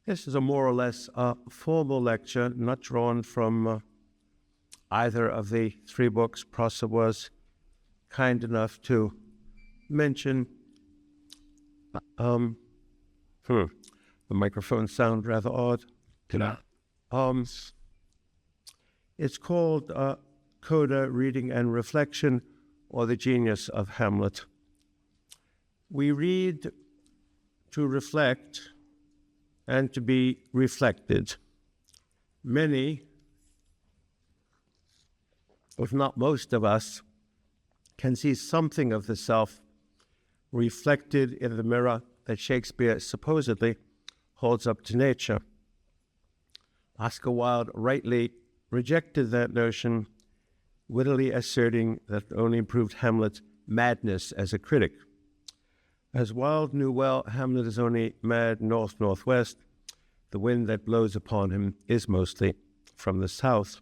This is a more or less formal lecture, not drawn from either of the three books Prosser was kind enough to mention. The microphones sound rather odd. It's called Coda, Reading and Reflection, or The Genius of Hamlet. We read to reflect and to be reflected. Many, if not most of us, can see something of the self reflected in the mirror that Shakespeare supposedly holds up to nature. Oscar Wilde rightly rejected that notion, wittily asserting that it only improved Hamlet's madness as a critic. As Wilde knew well, Hamlet is only mad north-northwest. The wind that blows upon him is mostly from the south.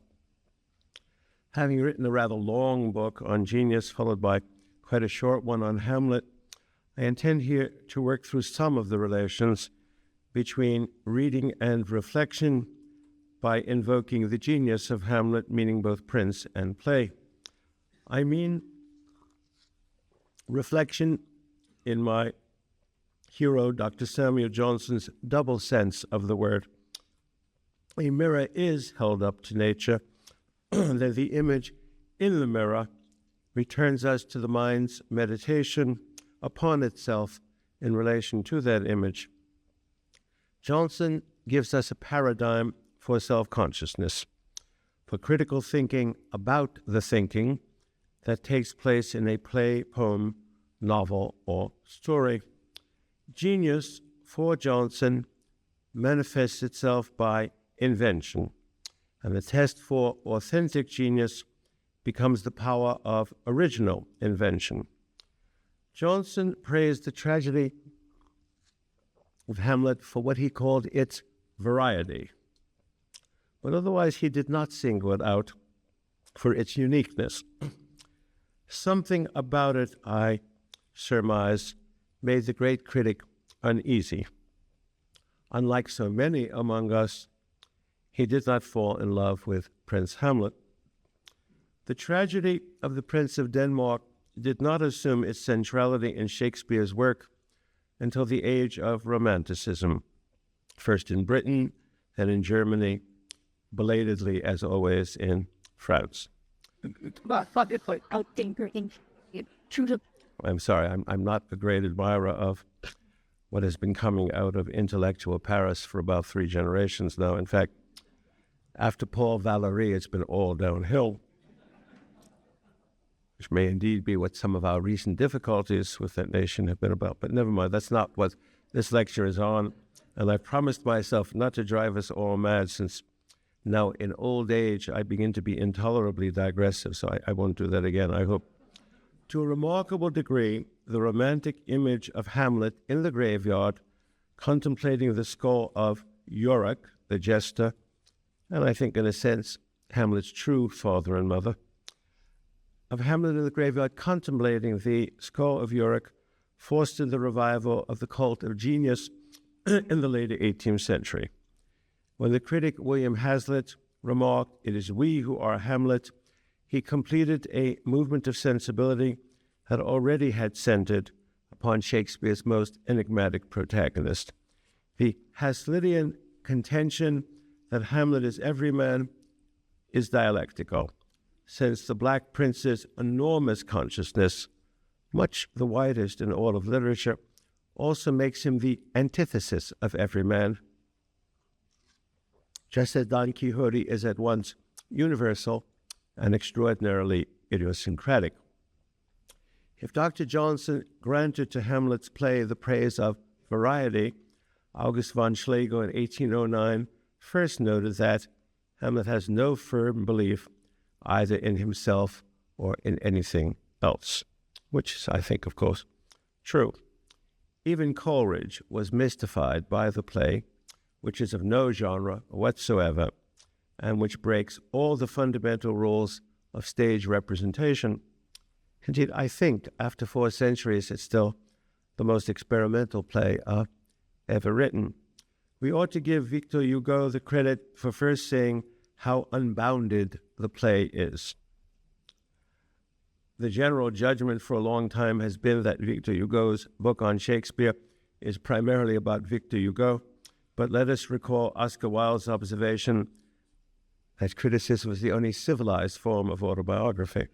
Having written a rather long book on genius, followed by quite a short one on Hamlet, I intend here to work through some of the relations between reading and reflection by invoking the genius of Hamlet, meaning both prince and play. I mean reflection in my hero, Dr. Samuel Johnson's double sense of the word. A mirror is held up to nature, that the image in the mirror returns us to the mind's meditation upon itself in relation to that image. Johnson gives us a paradigm for self-consciousness, for critical thinking about the thinking that takes place in a play, poem, novel, or story. Genius, for Johnson, manifests itself by invention, and the test for authentic genius becomes the power of original invention. Johnson praised the tragedy of Hamlet for what he called its variety, but otherwise he did not single it out for its uniqueness. Something about it, I surmise, made the great critic uneasy. Unlike so many among us, he did not fall in love with Prince Hamlet. The tragedy of the Prince of Denmark did not assume its centrality in Shakespeare's work until the age of Romanticism, first in Britain, then in Germany, belatedly, as always, in France. I'm sorry, I'm not a great admirer of what has been coming out of intellectual Paris for about 3 generations now. In fact, after Paul Valéry, it's been all downhill, which may indeed be what some of our recent difficulties with that nation have been about. But never mind, that's not what this lecture is on. And I promised myself not to drive us all mad, since now in old age I begin to be intolerably digressive, so I won't do that again, I hope. To a remarkable degree, the romantic image of Hamlet in the graveyard, contemplating the skull of Yorick, the jester, and I think in a sense Hamlet's true father and mother, of Hamlet in the graveyard contemplating the skull of Yorick, fostered the revival of the cult of genius in the later 18th century. When the critic William Hazlitt remarked, "It is we who are Hamlet," he completed a movement of sensibility that already had centered upon Shakespeare's most enigmatic protagonist. The Haslittian contention that Hamlet is everyman is dialectical, since the Black Prince's enormous consciousness, much the widest in all of literature, also makes him the antithesis of everyman, just as Don Quixote is at once universal and extraordinarily idiosyncratic. If Dr. Johnson granted to Hamlet's play the praise of variety, August von Schlegel in 1809 first noted that Hamlet has no firm belief either in himself or in anything else, which is, I think, of course, true. Even Coleridge was mystified by the play, which is of no genre whatsoever, and which breaks all the fundamental rules of stage representation. Indeed, I think after 4 centuries, it's still the most experimental play ever written. We ought to give Victor Hugo the credit for first saying how unbounded the play is. The general judgment for a long time has been that Victor Hugo's book on Shakespeare is primarily about Victor Hugo, but let us recall Oscar Wilde's observation that criticism is the only civilized form of autobiography.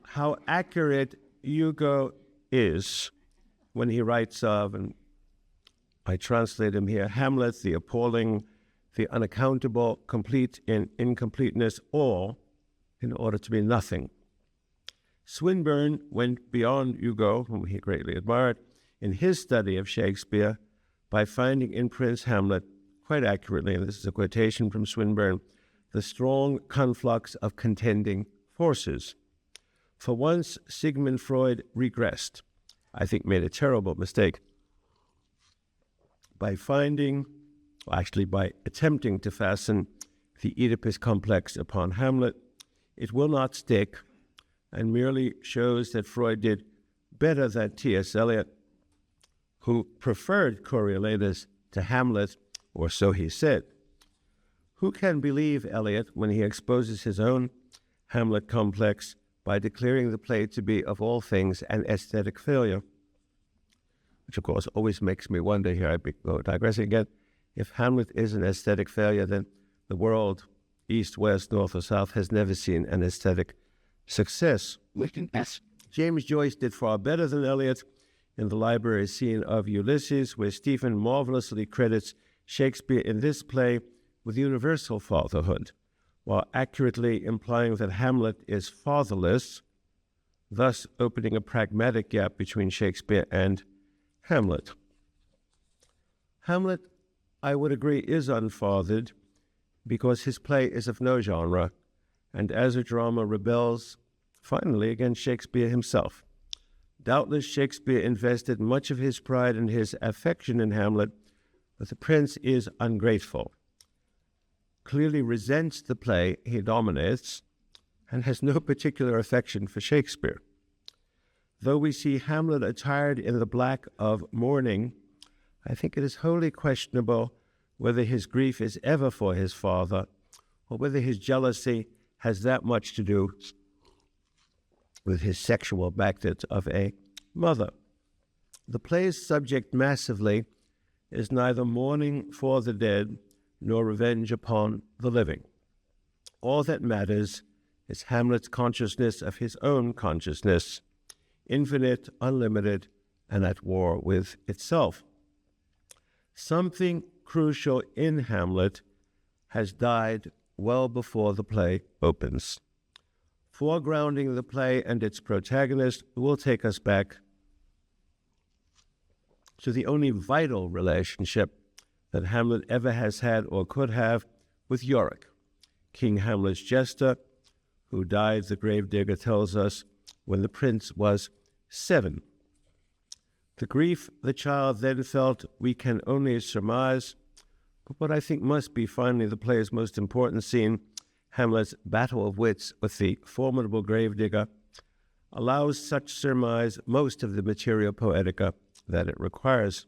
How accurate Hugo is when he writes of, and I translate him here, Hamlet, the appalling, the unaccountable, complete in incompleteness, all in order to be nothing. Swinburne went beyond Hugo, whom he greatly admired, in his study of Shakespeare by finding in Prince Hamlet, quite accurately, and this is a quotation from Swinburne, the strong conflux of contending forces. For once, Sigmund Freud regressed, I think made a terrible mistake, by attempting to fasten the Oedipus complex upon Hamlet. It will not stick, and merely shows that Freud did better than T.S. Eliot, who preferred Coriolanus to Hamlet, or so he said. Who can believe Eliot when he exposes his own Hamlet complex by declaring the play to be, of all things, an aesthetic failure? Which, of course, always makes me wonder, here I go digressing again, if Hamlet is an aesthetic failure, then the world, east, west, north, or south, has never seen an aesthetic success. James Joyce did far better than Eliot in the library scene of Ulysses, where Stephen marvelously credits Shakespeare in this play with universal fatherhood, while accurately implying that Hamlet is fatherless, thus opening a pragmatic gap between Shakespeare and Hamlet. Hamlet, I would agree, is unfathered because his play is of no genre, and as a drama rebels, finally, against Shakespeare himself. Doubtless Shakespeare invested much of his pride and his affection in Hamlet, but the prince is ungrateful, clearly resents the play he dominates, and has no particular affection for Shakespeare. Though we see Hamlet attired in the black of mourning, I think it is wholly questionable whether his grief is ever for his father, or whether his jealousy has that much to do with his sexual backnet of a mother. The play's subject massively is neither mourning for the dead nor revenge upon the living. All that matters is Hamlet's consciousness of his own consciousness, infinite, unlimited, and at war with itself. Something crucial in Hamlet has died well before the play opens. Foregrounding the play and its protagonist will take us back to the only vital relationship that Hamlet ever has had or could have with Yorick, King Hamlet's jester, who died, the gravedigger tells us, when the prince was 7. The grief the child then felt we can only surmise, but what I think must be finally the play's most important scene, Hamlet's battle of wits with the formidable gravedigger, allows such surmise most of the materia poetica that it requires.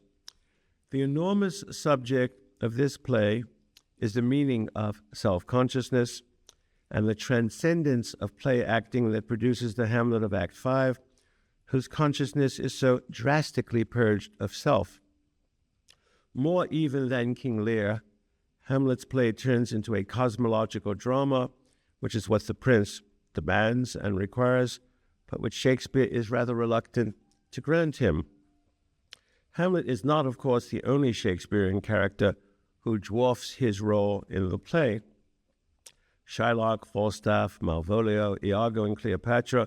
The enormous subject of this play is the meaning of self-consciousness and the transcendence of play acting that produces the Hamlet of Act 5, whose consciousness is so drastically purged of self. More even than King Lear, Hamlet's play turns into a cosmological drama, which is what the prince demands and requires, but which Shakespeare is rather reluctant to grant him. Hamlet is not, of course, the only Shakespearean character who dwarfs his role in the play. Shylock, Falstaff, Malvolio, Iago, and Cleopatra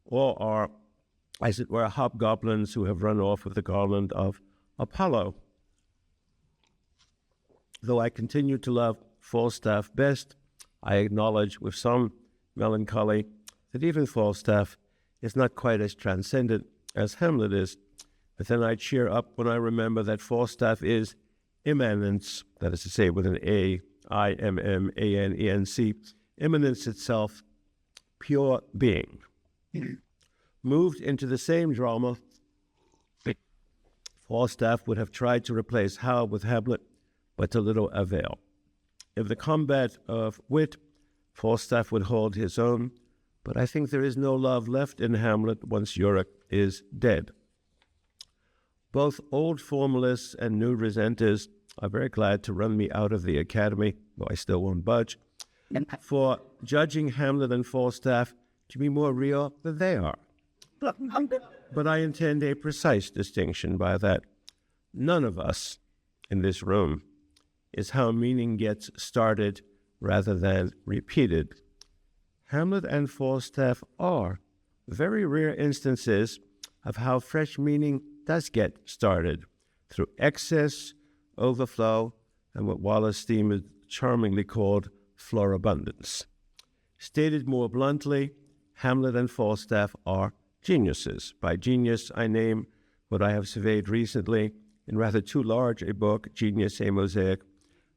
all are, as it were, hobgoblins who have run off with the garland of Apollo. Though I continue to love Falstaff best, I acknowledge with some melancholy that even Falstaff is not quite as transcendent as Hamlet is. But then I cheer up when I remember that Falstaff is immanence, that is to say with an A, I-M-M-A-N-E-N-C, immanence itself, pure being. Moved into the same drama, Falstaff would have tried to replace Hal with Hamlet, but to little avail. In the combat of wit, Falstaff would hold his own, but I think there is no love left in Hamlet once Yorick is dead. Both old formalists and new resenters are very glad to run me out of the academy, though I still won't budge, for judging Hamlet and Falstaff to be more real than they are. But I intend a precise distinction by that. None of us in this room is how meaning gets started rather than repeated. Hamlet and Falstaff are very rare instances of how fresh meaning does get started through excess, overflow, and what Wallace Stevens charmingly called florabundance. Stated more bluntly, Hamlet and Falstaff are geniuses. By genius, I name what I have surveyed recently in rather too large a book, Genius, a Mosaic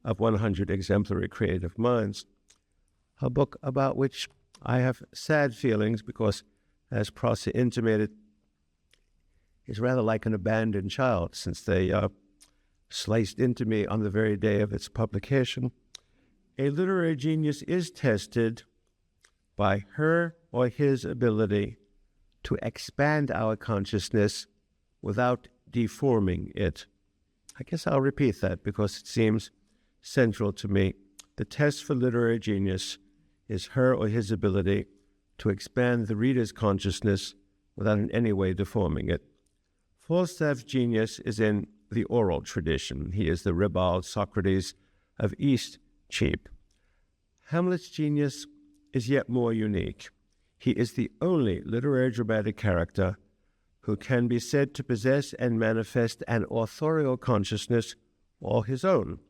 of 100 Exemplary Creative Minds, a book about which I have sad feelings because, as Prosser intimated, is rather like an abandoned child since they sliced into me on the very day of its publication. A literary genius is tested by her or his ability to expand our consciousness without deforming it. I guess I'll repeat that because it seems central to me. The test for literary genius is her or his ability to expand the reader's consciousness without in any way deforming it. Falstaff's genius is in the oral tradition. He is the ribald Socrates of Eastcheap. Hamlet's genius is yet more unique. He is the only literary dramatic character who can be said to possess and manifest an authorial consciousness all his own,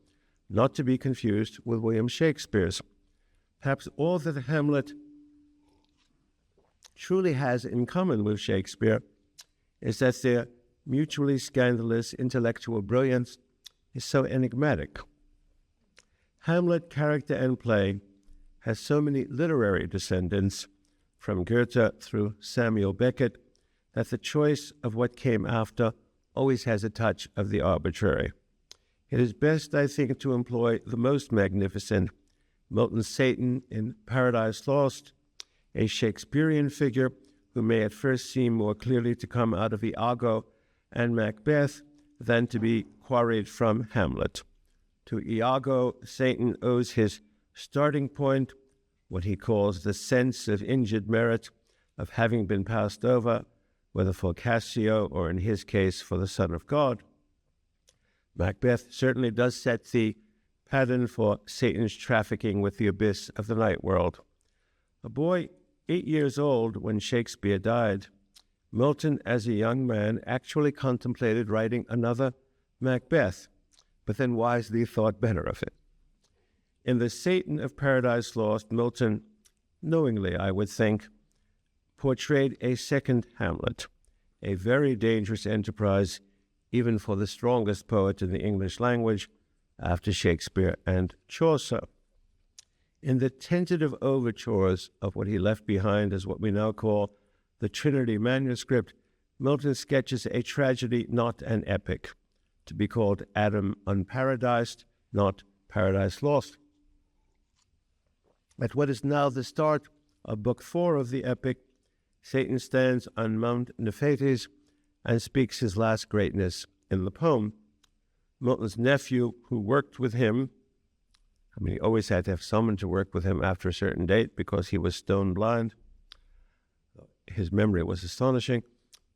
not to be confused with William Shakespeare's. Perhaps all that Hamlet truly has in common with Shakespeare is that their mutually scandalous intellectual brilliance is so enigmatic. Hamlet, character and play, has so many literary descendants, from Goethe through Samuel Beckett, that the choice of what came after always has a touch of the arbitrary. It is best, I think, to employ the most magnificent, Milton's Satan in Paradise Lost, a Shakespearean figure who may at first seem more clearly to come out of Iago and Macbeth than to be quarried from Hamlet. To Iago, Satan owes his starting point, what he calls the sense of injured merit, of having been passed over, whether for Cassio or in his case for the Son of God. Macbeth certainly does set the pattern for Satan's trafficking with the abyss of the night world. A boy 8 years old when Shakespeare died, Milton, as a young man, actually contemplated writing another Macbeth, but then wisely thought better of it. In the Satan of Paradise Lost, Milton, knowingly, I would think, portrayed a second Hamlet, a very dangerous enterprise even for the strongest poet in the English language after Shakespeare and Chaucer. In the tentative overtures of what he left behind as what we now call the Trinity manuscript, Milton sketches a tragedy, not an epic, to be called Adam Unparadised, not Paradise Lost. At what is now the start of Book 4 of the epic, Satan stands on Mount Nephates and speaks his last greatness in the poem. Milton's nephew, who worked with him, he always had to have someone to work with him after a certain date because he was stone blind. His memory was astonishing.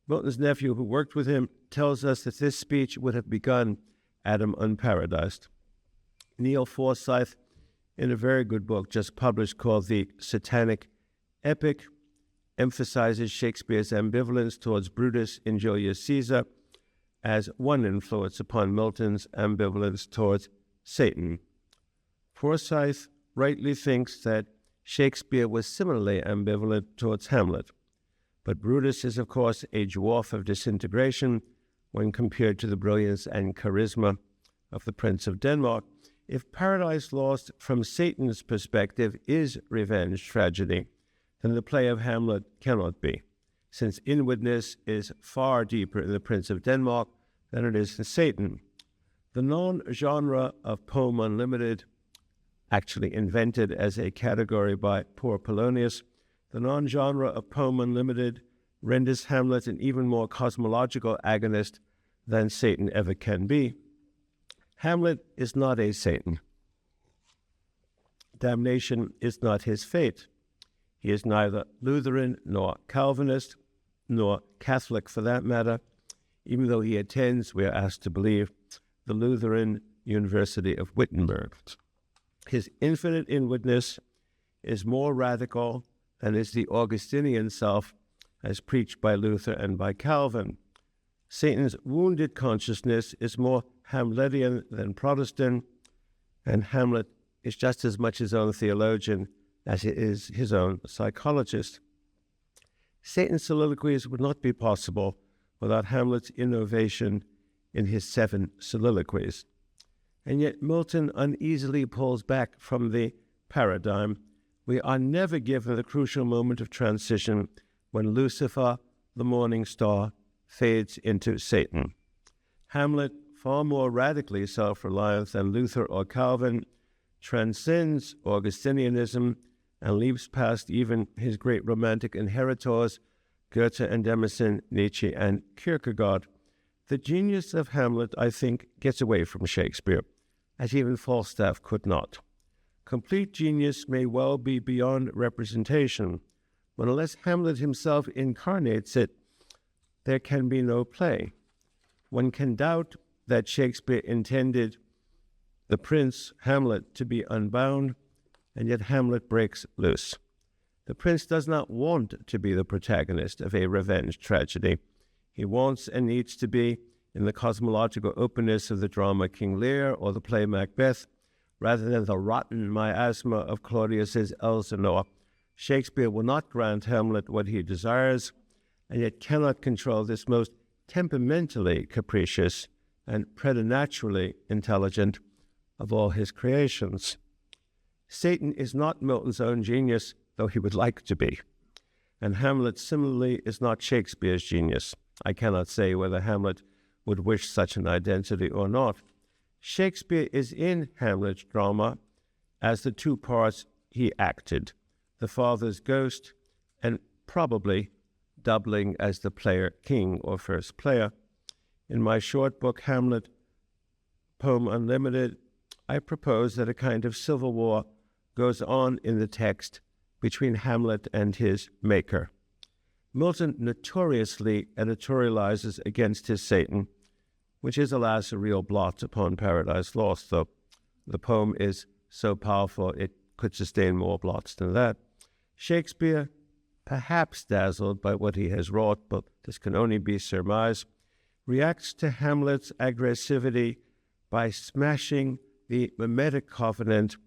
Milton's nephew, who worked with him, tells us that this speech would have begun Adam Unparadised. Neil Forsyth, in a very good book just published called The Satanic Epic, emphasizes Shakespeare's ambivalence towards Brutus in Julius Caesar as one influence upon Milton's ambivalence towards Satan. Forsyth rightly thinks that Shakespeare was similarly ambivalent towards Hamlet, but Brutus is, of course, a dwarf of disintegration when compared to the brilliance and charisma of the Prince of Denmark. If Paradise Lost, from Satan's perspective, is revenge tragedy, then the play of Hamlet cannot be, since inwardness is far deeper in the Prince of Denmark than it is in Satan. The non-genre of Poem Unlimited, actually invented as a category by poor Polonius, the non-genre of Poem Unlimited renders Hamlet an even more cosmological agonist than Satan ever can be. Hamlet is not a Satan. Damnation is not his fate. He is neither Lutheran nor Calvinist, nor Catholic for that matter, even though he attends, we are asked to believe, the Lutheran University of Wittenberg. His infinite inwardness is more radical than is the Augustinian self as preached by Luther and by Calvin. Satan's wounded consciousness is more Hamletian than Protestant, and Hamlet is just as much his own theologian as he is his own psychologist. Satan's soliloquies would not be possible without Hamlet's innovation in his 7 soliloquies. And yet Milton uneasily pulls back from the paradigm. We are never given the crucial moment of transition when Lucifer, the morning star, fades into Satan. Hamlet, far more radically self-reliant than Luther or Calvin, transcends Augustinianism and leaps past even his great romantic inheritors, Goethe and Emerson, Nietzsche and Kierkegaard. The genius of Hamlet, I think, gets away from Shakespeare, as even Falstaff could not. Complete genius may well be beyond representation, but unless Hamlet himself incarnates it, there can be no play. One can doubt that Shakespeare intended the prince, Hamlet, to be unbound, and yet Hamlet breaks loose. The prince does not want to be the protagonist of a revenge tragedy. He wants and needs to be in the cosmological openness of the drama King Lear or the play Macbeth, rather than the rotten miasma of Claudius's Elsinore. Shakespeare will not grant Hamlet what he desires, and yet cannot control this most temperamentally capricious and preternaturally intelligent of all his creations. Satan is not Milton's own genius, though he would like to be. And Hamlet similarly is not Shakespeare's genius. I cannot say whether Hamlet would wish such an identity or not. Shakespeare is in Hamlet's drama as the 2 parts he acted, the father's ghost and probably doubling as the player king or first player. In my short book, Hamlet, Poem Unlimited, I propose that a kind of civil war goes on in the text between Hamlet and his maker. Milton notoriously editorializes against his Satan, which is, alas, a real blot upon Paradise Lost, though the poem is so powerful it could sustain more blots than that. Shakespeare, perhaps dazzled by what he has wrought, but this can only be surmise, reacts to Hamlet's aggressivity by smashing the mimetic covenant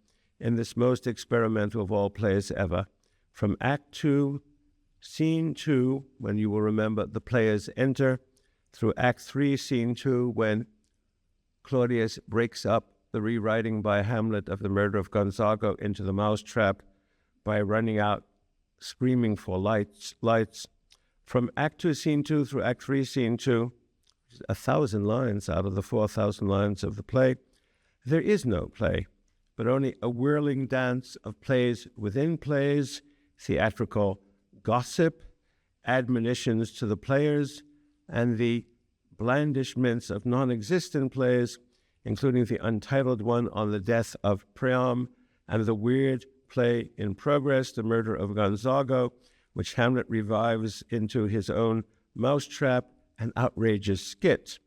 in this most experimental of all plays ever. From Act 2, Scene 2, when you will remember the players enter, through Act 3, Scene 2, when Claudius breaks up the rewriting by Hamlet of the murder of Gonzago into the mousetrap by running out screaming for lights. From Act 2, Scene 2 through Act 3, Scene 2, 1,000 lines out of the 4,000 lines of the play. There is no play, but only a whirling dance of plays within plays, theatrical gossip, admonitions to the players, and the blandishments of non-existent plays, including the untitled one on the death of Priam, and the weird play in progress, The Murder of Gonzago, which Hamlet revives into his own mousetrap and outrageous skit.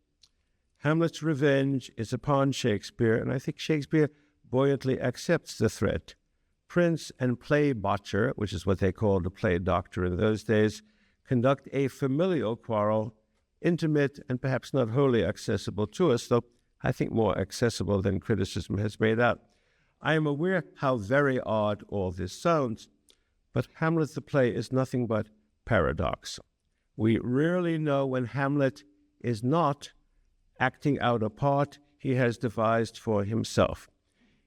Hamlet's revenge is upon Shakespeare, and I think Shakespeare buoyantly accepts the threat. Prince and play botcher, which is what they called a play doctor in those days, conduct a familial quarrel, intimate and perhaps not wholly accessible to us, though I think more accessible than criticism has made out. I am aware how very odd all this sounds, but Hamlet the play is nothing but paradox. We rarely know when Hamlet is not acting out a part he has devised for himself.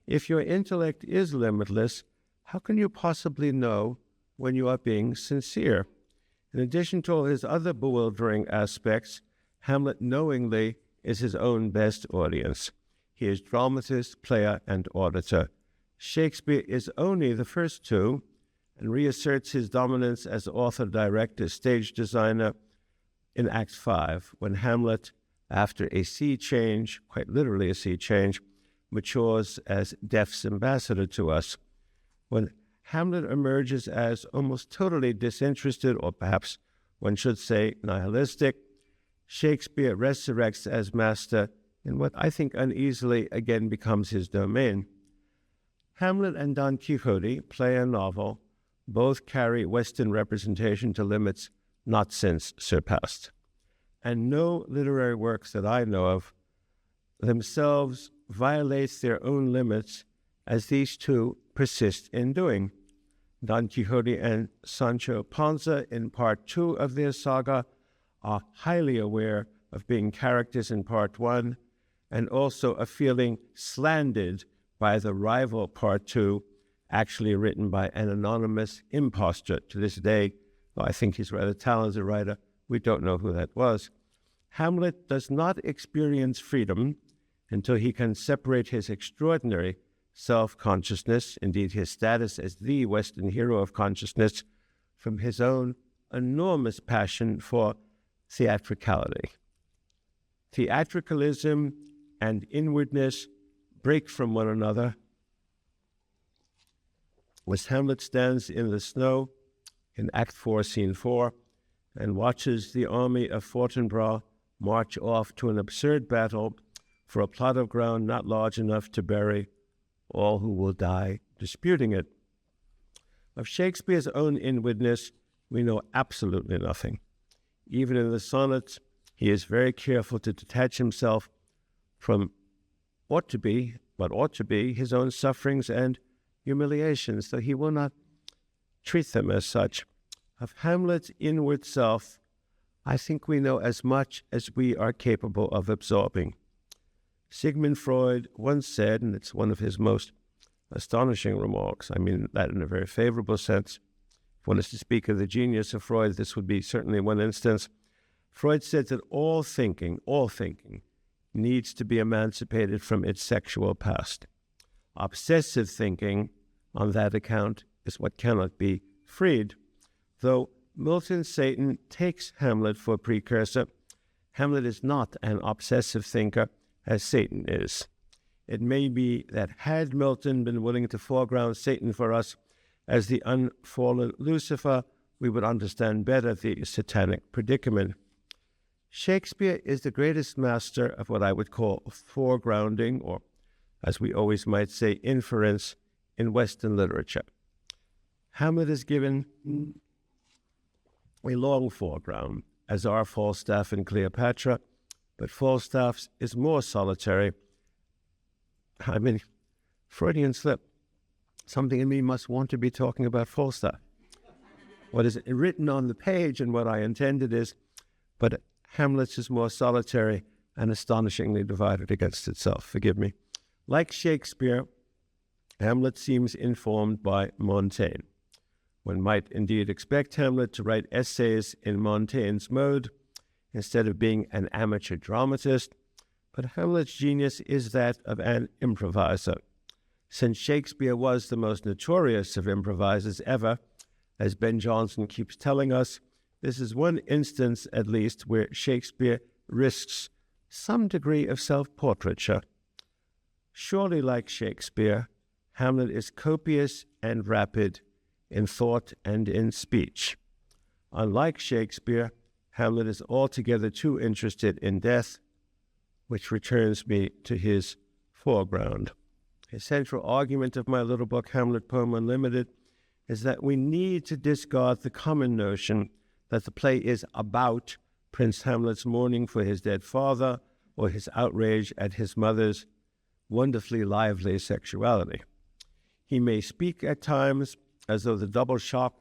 If your intellect is limitless, how can you possibly know when you are being sincere? In addition to all his other bewildering aspects, Hamlet knowingly is his own best audience. He is dramatist, player, and auditor. Shakespeare is only the first two and reasserts his dominance as author, director, stage designer in Act 5, when Hamlet, after a sea change, quite literally a sea change, matures as death's ambassador to us. When Hamlet emerges as almost totally disinterested, or perhaps one should say nihilistic, Shakespeare resurrects as master in what I think uneasily again becomes his domain. Hamlet and Don Quixote, play and novel, both carry Western representation to limits not since surpassed. And no literary works that I know of themselves violates their own limits as these two persist in doing. Don Quixote and Sancho Panza in part 2 of their saga are highly aware of being characters in part 1 and also of feeling slandered by the rival part 2, actually written by an anonymous impostor. To this day, though I think he's a rather talented writer, we don't know who that was. Hamlet does not experience freedom until he can separate his extraordinary self-consciousness, indeed his status as the Western hero of consciousness, from his own enormous passion for theatricality. Theatricalism and inwardness break from one another. As Hamlet stands in the snow in Act 4, Scene 4, and watches the army of Fortinbras march off to an absurd battle for a plot of ground not large enough to bury all who will die disputing it. Of Shakespeare's own inwardness, we know absolutely nothing. Even in the sonnets, he is very careful to detach himself from what ought to be his own sufferings and humiliations, though he will not treat them as such. Of Hamlet's inward self, I think we know as much as we are capable of absorbing. Sigmund Freud once said, and it's one of his most astonishing remarks, I mean that in a very favorable sense. If one is to speak of the genius of Freud, this would be certainly one instance. Freud said that all thinking needs to be emancipated from its sexual past. Obsessive thinking, on that account, is what cannot be freed. Though Milton's Satan takes Hamlet for precursor, Hamlet is not an obsessive thinker as Satan is. It may be that had Milton been willing to foreground Satan for us as the unfallen Lucifer, we would understand better the satanic predicament. Shakespeare is the greatest master of what I would call foregrounding, or as we always might say, inference in Western literature. Hamlet is given a long foreground, as are Falstaff and Cleopatra, but Falstaff's is more solitary. I mean, Freudian slip. Something in me must want to be talking about Falstaff. What is written on the page and what I intended is, but Hamlet's is more solitary and astonishingly divided against itself. Forgive me. Like Shakespeare, Hamlet seems informed by Montaigne. One might indeed expect Hamlet to write essays in Montaigne's mode instead of being an amateur dramatist, but Hamlet's genius is that of an improviser. Since Shakespeare was the most notorious of improvisers ever, as Ben Jonson keeps telling us, this is one instance, at least, where Shakespeare risks some degree of self-portraiture. Surely, like Shakespeare, Hamlet is copious and rapid in thought and in speech. Unlike Shakespeare, Hamlet is altogether too interested in death, which returns me to his foreground. A central argument of my little book, Hamlet Poem Unlimited, is that we need to discard the common notion that the play is about Prince Hamlet's mourning for his dead father or his outrage at his mother's wonderfully lively sexuality. He may speak at times as though the double shock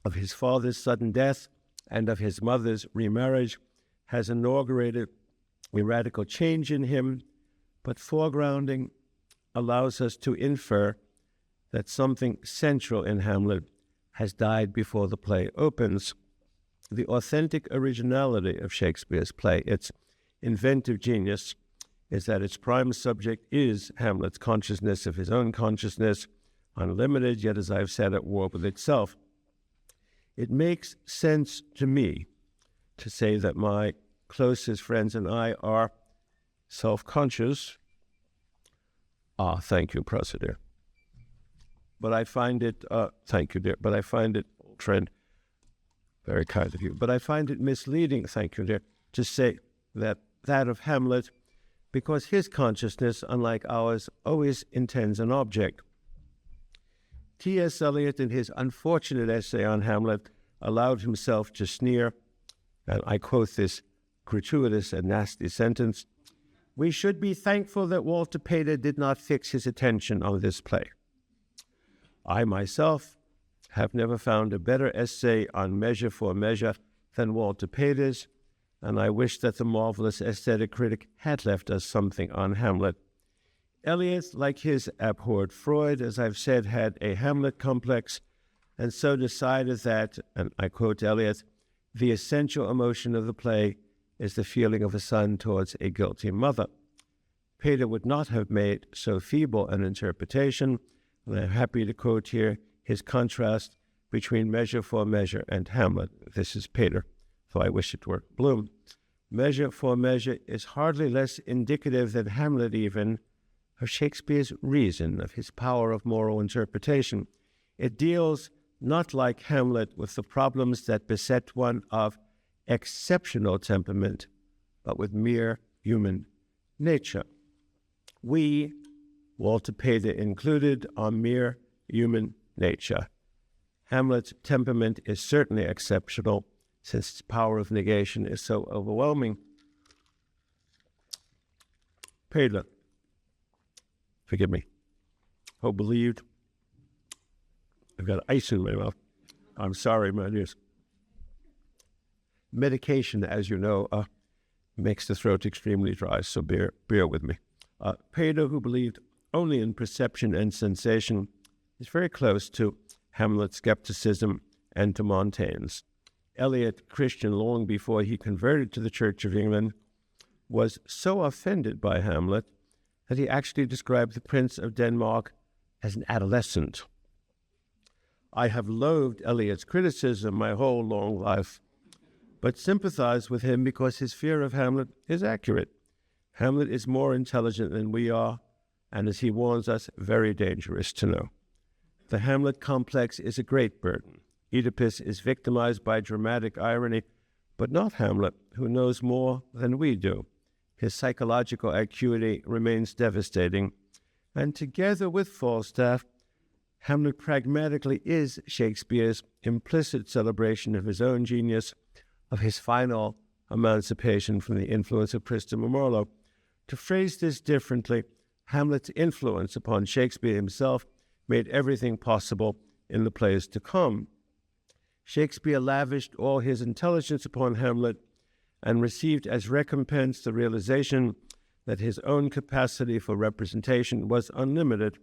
of his father's sudden death and of his mother's remarriage has inaugurated a radical change in him, but foregrounding allows us to infer that something central in Hamlet has died before the play opens. The authentic originality of Shakespeare's play, its inventive genius is that its prime subject is Hamlet's consciousness of his own consciousness, unlimited, yet, as I've said, at war with itself. It makes sense to me to say that my closest friends and I are self-conscious. Thank you, President. But I find it, thank you, dear, but I find it, old friend, very kind of you, but I find it misleading, thank you, dear, to say that of Hamlet, because his consciousness, unlike ours, always intends an object. T.S. Eliot, in his unfortunate essay on Hamlet, allowed himself to sneer, and I quote this gratuitous and nasty sentence, "We should be thankful that Walter Pater did not fix his attention on this play." I myself have never found a better essay on measure for measure than Walter Pater's, and I wish that the marvelous aesthetic critic had left us something on Hamlet. Eliot, like his abhorred Freud, as I've said, had a Hamlet complex, and so decided that, and I quote Eliot, "the essential emotion of the play is the feeling of a son towards a guilty mother." Pater would not have made so feeble an interpretation, and I'm happy to quote here his contrast between Measure for Measure and Hamlet. This is Pater, so I wish it were Bloom. Measure for Measure is hardly less indicative than Hamlet even of Shakespeare's reason, of his power of moral interpretation. It deals not like Hamlet with the problems that beset one of exceptional temperament, but with mere human nature. We, Walter Pater included, are mere human nature. Hamlet's temperament is certainly exceptional, since its power of negation is so overwhelming. Pater, forgive me, who believed, I've got ice in my mouth. I'm sorry, my dears. Medication, as you know, makes the throat extremely dry, so bear with me. Pater, who believed only in perception and sensation, is very close to Hamlet's skepticism and to Montaigne's. Eliot, Christian long before he converted to the Church of England, was so offended by Hamlet that he actually described the Prince of Denmark as an adolescent. I have loathed Eliot's criticism my whole long life, but sympathize with him because his fear of Hamlet is accurate. Hamlet is more intelligent than we are, and as he warns us, very dangerous to know. The Hamlet complex is a great burden. Oedipus is victimized by dramatic irony, but not Hamlet, who knows more than we do. His psychological acuity remains devastating, and together with Falstaff, Hamlet pragmatically is Shakespeare's implicit celebration of his own genius, of his final emancipation from the influence of Christopher Marlowe. To phrase this differently, Hamlet's influence upon Shakespeare himself made everything possible in the plays to come. Shakespeare lavished all his intelligence upon Hamlet and received as recompense the realization that his own capacity for representation was unlimited.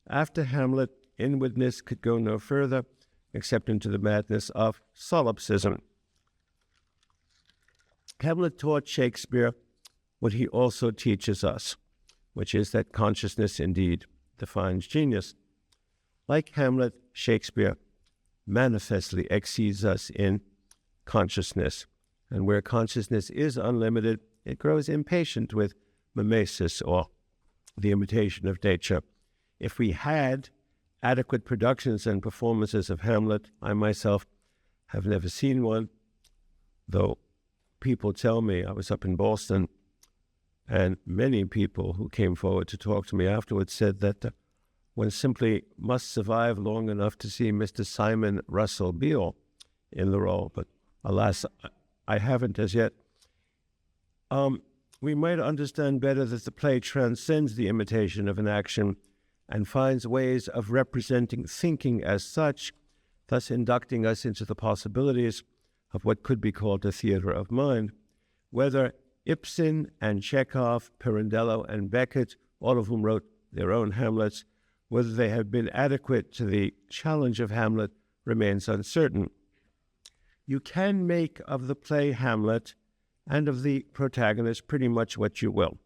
After Hamlet, inwardness could go no further except into the madness of solipsism. Hamlet taught Shakespeare what he also teaches us, which is that consciousness indeed defines genius. Like Hamlet, Shakespeare manifestly exceeds us in consciousness, and where consciousness is unlimited, it grows impatient with mimesis, or the imitation of nature. If we had adequate productions and performances of Hamlet, I myself have never seen one, though people tell me, I was up in Boston, and many people who came forward to talk to me afterwards said that one simply must survive long enough to see Mr. Simon Russell Beale in the role, but alas, I haven't as yet. We might understand better that the play transcends the imitation of an action and finds ways of representing thinking as such, thus inducting us into the possibilities of what could be called a theater of mind. Whether Ibsen and Chekhov, Pirandello and Beckett, all of whom wrote their own Hamlets, whether they have been adequate to the challenge of Hamlet remains uncertain. You can make of the play Hamlet and of the protagonist pretty much what you will,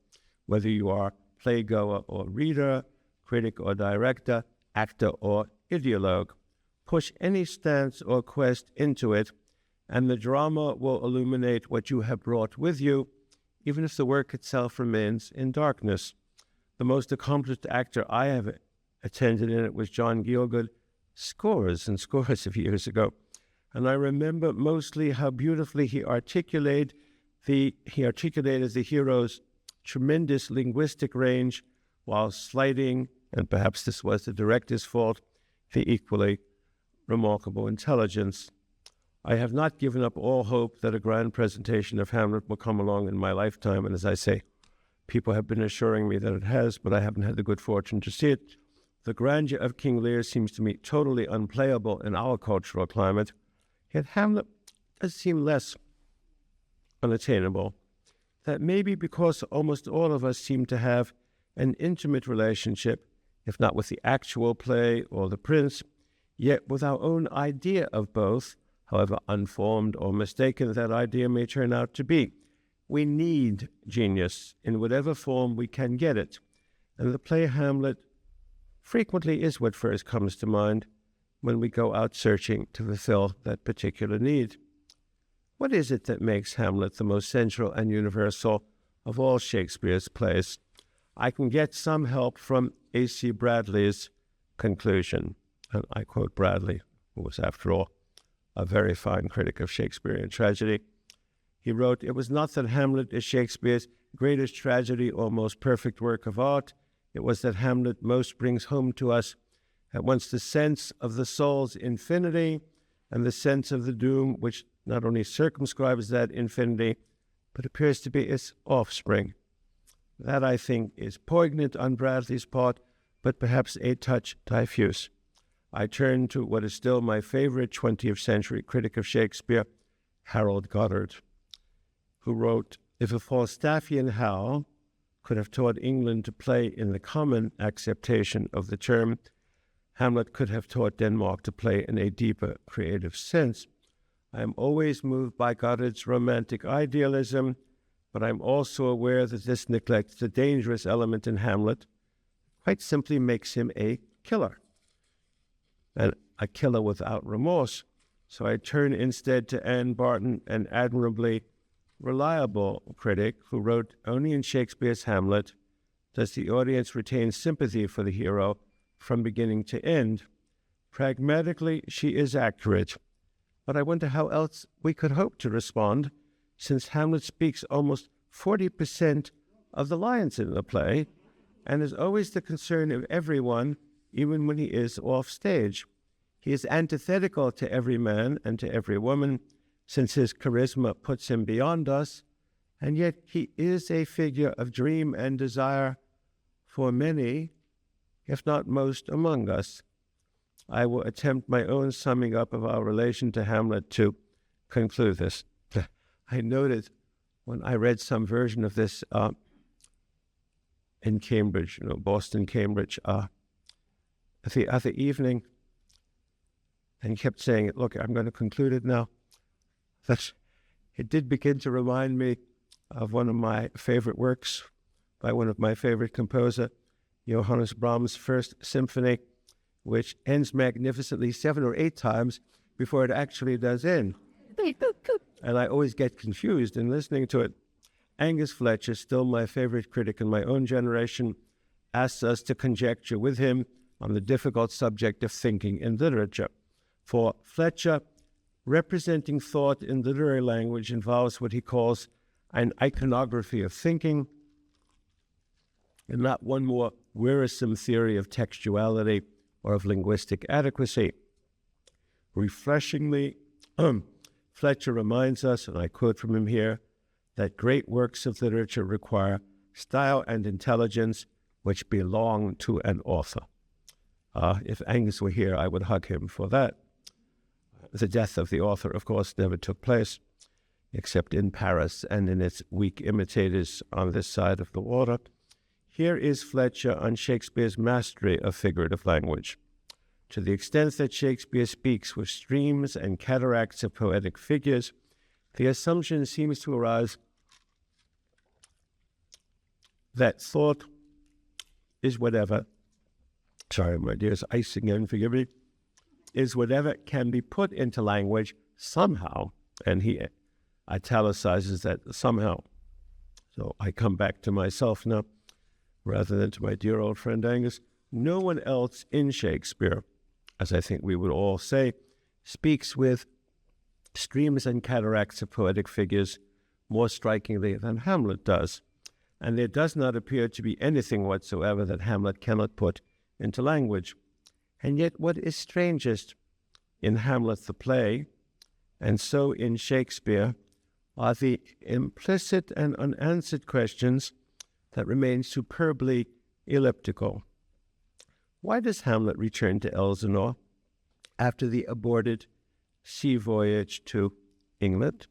whether you are playgoer or reader, critic or director, actor or ideologue. Push any stance or quest into it, and the drama will illuminate what you have brought with you, even if the work itself remains in darkness. The most accomplished actor I have attended in it was John Gielgud scores and scores of years ago. And I remember mostly how beautifully he articulated the hero's tremendous linguistic range while slighting, and perhaps this was the director's fault, the equally remarkable intelligence. I have not given up all hope that a grand presentation of Hamlet will come along in my lifetime, and as I say, people have been assuring me that it has, but I haven't had the good fortune to see it. The grandeur of King Lear seems to me totally unplayable in our cultural climate, yet Hamlet does seem less unattainable. That may be because almost all of us seem to have an intimate relationship, if not with the actual play or the prince, yet with our own idea of both, however unformed or mistaken that idea may turn out to be. We need genius in whatever form we can get it, and the play Hamlet frequently is what first comes to mind when we go out searching to fulfill that particular need. What is it that makes Hamlet the most central and universal of all Shakespeare's plays? I can get some help from A.C. Bradley's conclusion, and I quote Bradley, who was, after all, a very fine critic of Shakespearean tragedy. He wrote, "It was not that Hamlet is Shakespeare's greatest tragedy or most perfect work of art. It was that Hamlet most brings home to us at once the sense of the soul's infinity and the sense of the doom which not only circumscribes that infinity, but appears to be its offspring." That, I think, is poignant on Bradley's part, but perhaps a touch diffuse. I turn to what is still my favorite 20th century critic of Shakespeare, Harold Goddard, who wrote, "If a Falstaffian Hal could have taught England to play in the common acceptation of the term, Hamlet could have taught Denmark to play in a deeper creative sense. I am always moved by Goddard's romantic idealism, but I'm also aware that this neglects the dangerous element in Hamlet, quite simply makes him a killer, and a killer without remorse. So I turn instead to Anne Barton, an admirably reliable critic who wrote, "Only in Shakespeare's Hamlet does the audience retain sympathy for the hero from beginning to end. Pragmatically, she is accurate, but I wonder how else we could hope to respond, since Hamlet speaks almost 40% of the lines in the play and is always the concern of everyone, even when he is off stage. He is antithetical to every man and to every woman, since his charisma puts him beyond us, and yet he is a figure of dream and desire for many, if not most, among us." I will attempt my own summing up of our relation to Hamlet to conclude this. I noted when I read some version of this in Cambridge, Boston, Cambridge, the other evening, and kept saying, "Look, I'm going to conclude it now." It did begin to remind me of one of my favorite works by one of my favorite composer, Johannes Brahms' First Symphony, which ends magnificently 7 or 8 times before it actually does end. And I always get confused in listening to it. Angus Fletcher, still my favorite critic in my own generation, asks us to conjecture with him on the difficult subject of thinking in literature. For Fletcher, representing thought in literary language involves what he calls an iconography of thinking, and not one more wearisome theory of textuality or of linguistic adequacy. Refreshingly, Fletcher reminds us, and I quote from him here, that great works of literature require style and intelligence which belong to an author. If Angus were here, I would hug him for that. The death of the author, of course, never took place, except in Paris and in its weak imitators on this side of the water. Here is Fletcher on Shakespeare's mastery of figurative language. To the extent that Shakespeare speaks with streams and cataracts of poetic figures, the assumption seems to arise that thought is whatever, sorry, my dear, it's ice again, forgive me, is whatever can be put into language somehow, and he italicizes that somehow. So I come back to myself now, rather than to my dear old friend Angus. No one else in Shakespeare, as I think we would all say, speaks with streams and cataracts of poetic figures more strikingly than Hamlet does. And there does not appear to be anything whatsoever that Hamlet cannot put into language. And yet what is strangest in Hamlet the play, and so in Shakespeare, are the implicit and unanswered questions that remain superbly elliptical. Why does Hamlet return to Elsinore after the aborted sea voyage to England?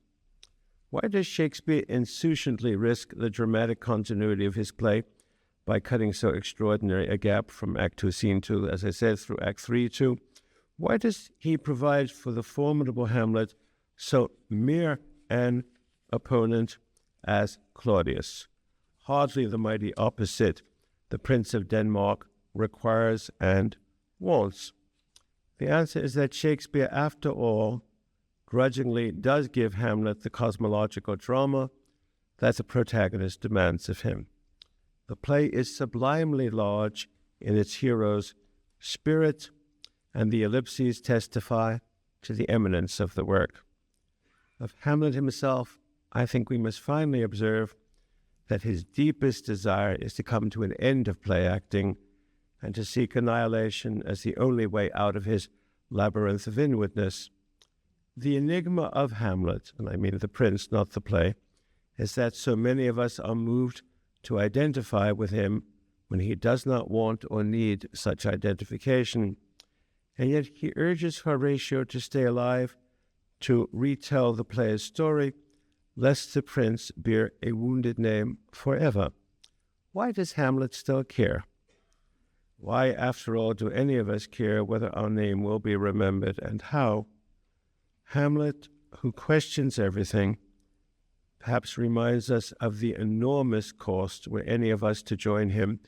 Why does Shakespeare insouciantly risk the dramatic continuity of his play by cutting so extraordinary a gap from Act 2, Scene 2, as I said, through Act 3, 2? Why does he provide for the formidable Hamlet so mere an opponent as Claudius? Hardly the mighty opposite the Prince of Denmark requires and wants. The answer is that Shakespeare, after all, grudgingly does give Hamlet the cosmological drama that the protagonist demands of him. The play is sublimely large in its hero's spirit, and the ellipses testify to the eminence of the work. Of Hamlet himself, I think we must finally observe that his deepest desire is to come to an end of play acting and to seek annihilation as the only way out of his labyrinth of inwardness. The enigma of Hamlet, and I mean the prince, not the play, is that so many of us are moved to identify with him when he does not want or need such identification, and yet he urges Horatio to stay alive, to retell the play's story, lest the prince bear a wounded name forever. Why does Hamlet still care? Why, after all, do any of us care whether our name will be remembered and how? Hamlet, who questions everything, perhaps reminds us of the enormous cost were any of us to join him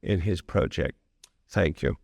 in his project. Thank you.